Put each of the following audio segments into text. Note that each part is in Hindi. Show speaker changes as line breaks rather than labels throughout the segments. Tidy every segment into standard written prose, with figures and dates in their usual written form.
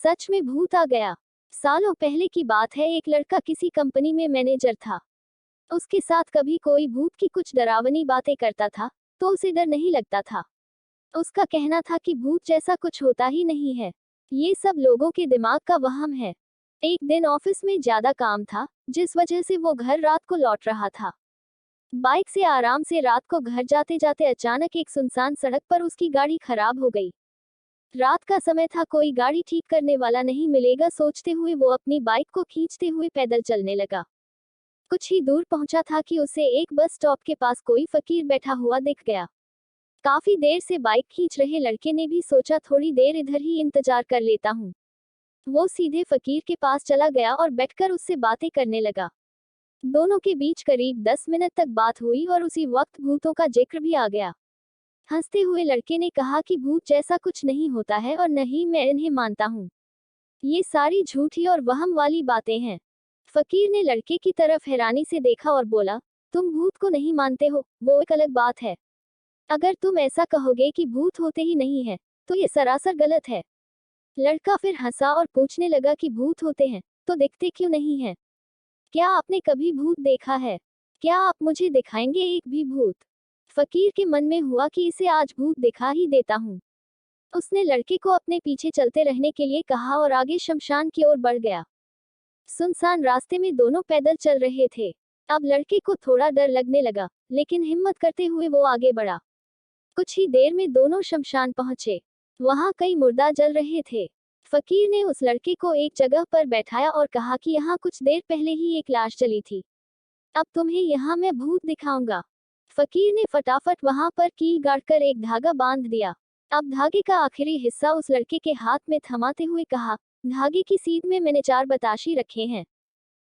सच में भूत आ गया। सालों पहले की बात है, एक लड़का किसी कंपनी में मैनेजर था। उसके साथ कभी कोई भूत की कुछ डरावनी बातें करता था, तो उसे डर नहीं लगता था। उसका कहना था कि भूत जैसा कुछ होता ही नहीं है, ये सब लोगों के दिमाग का वहम है। एक दिन ऑफिस में ज्यादा काम था, जिस वजह से वो घर रात को लौट रहा था। बाइक से आराम से रात को घर जाते जाते अचानक एक सुनसान सड़क पर उसकी गाड़ी खराब हो गई। रात का समय था, कोई गाड़ी ठीक करने वाला नहीं मिलेगा सोचते हुए वो अपनी बाइक को खींचते हुए पैदल चलने लगा। कुछ ही दूर पहुंचा था कि उसे एक बस स्टॉप के पास कोई फकीर बैठा हुआ दिख गया। काफी देर से बाइक खींच रहे लड़के ने भी सोचा थोड़ी देर इधर ही इंतजार कर लेता हूँ। वो सीधे फकीर के पास चला गया और बैठकर उससे बातें करने लगा। दोनों के बीच करीब 10 मिनट तक बात हुई और उसी वक्त भूतों का जिक्र भी आ गया। हंसते हुए लड़के ने कहा कि भूत जैसा कुछ नहीं होता है और न ही मैं इन्हें मानता हूँ। ये सारी झूठी और वहम वाली बातें हैं। फकीर ने लड़के की तरफ हैरानी से देखा और बोला, तुम भूत को नहीं मानते हो, वो एक अलग बात है। अगर तुम ऐसा कहोगे कि भूत होते ही नहीं है, तो ये सरासर गलत है। लड़का फिर हंसा और पूछने लगा कि भूत होते हैं, तो दिखते क्यों नहीं है? क्या आपने कभी भूत देखा है? क्या आप मुझे दिखाएंगे एक भी भूत? फकीर के मन में हुआ कि इसे आज भूत दिखा ही देता हूँ। उसने लड़के को अपने पीछे चलते रहने के लिए कहा और आगे शमशान की ओर बढ़ गया। सुनसान रास्ते में दोनों पैदल चल रहे थे। अब लड़के को थोड़ा डर लगने लगा, लेकिन हिम्मत करते हुए वो आगे बढ़ा। कुछ ही देर में दोनों शमशान पहुंचे। वहां कई मुर्दा जल रहे थे। फकीर ने उस लड़के को एक जगह पर बैठाया और कहा कि यहाँ कुछ देर पहले ही एक लाश जली थी। अब तुम्हें यहाँ मैं भूत दिखाऊंगा। फकीर ने फटाफट वहां पर कील गाड़कर एक धागा बांध दिया। अब धागे का आखिरी हिस्सा उस लड़के के हाथ में थमाते हुए कहा, धागे की सीध में मैंने 4 बताशे रखे हैं।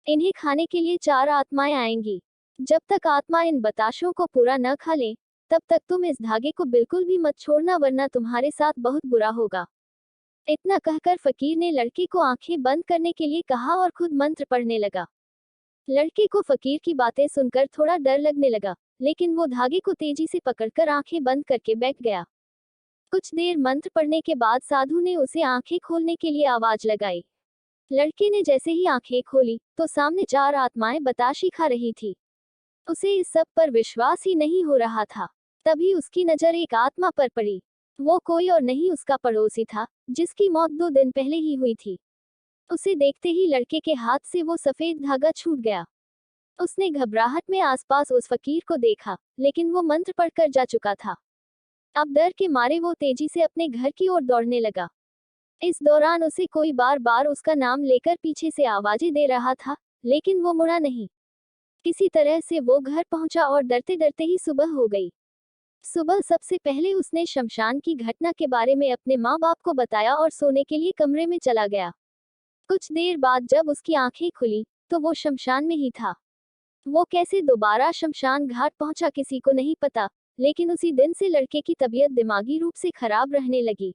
इन्हें खाने के लिए 4 आत्माएं आएंगी। जब तक आत्मा इन बताशों को पूरा न खा ले, तब तक तुम इस धागे को बिल्कुल भी मत छोड़ना, वरना तुम्हारे साथ बहुत बुरा होगा। इतना कहकर फकीर ने लड़के को आंखें बंद करने के लिए कहा और खुद मंत्र पढ़ने लगा। लड़के को फकीर की बातें सुनकर थोड़ा डर लगने लगा, लेकिन वो धागे को तेजी से पकड़कर आंखें बंद करके बैठ गया। कुछ देर मंत्र पढ़ने के बाद साधु ने उसे आंखें खोलने के लिए आवाज लगाई। लड़के ने जैसे ही आंखें खोली, तो सामने 4 आत्माएं बताशी खा रही थी। उसे इस सब पर विश्वास ही नहीं हो रहा था। तभी उसकी नजर एक आत्मा पर पड़ी। वो कोई और नहीं, उसका पड़ोसी था, जिसकी मौत 2 दिन पहले ही हुई थी। उसे देखते ही लड़के के हाथ से वो सफेद धागा छूट गया। उसने घबराहट में आसपास उस फकीर को देखा, लेकिन वो मंत्र पढ़कर जा चुका था। अब डर के मारे वो तेजी से अपने घर की ओर दौड़ने लगा। इस दौरान उसे कोई बार बार उसका नाम लेकर पीछे से आवाजें दे रहा था, लेकिन वो मुड़ा नहीं। किसी तरह से वो घर पहुंचा और डरते डरते ही सुबह हो गई। सुबह सबसे पहले उसने शमशान की घटना के बारे में अपने माँ बाप को बताया और सोने के लिए कमरे में चला गया। कुछ देर बाद जब उसकी आंखें खुली, तो वो शमशान में ही था। वो कैसे दोबारा शमशान घाट पहुंचा किसी को नहीं पता, लेकिन उसी दिन से लड़के की तबीयत दिमागी रूप से खराब रहने लगी।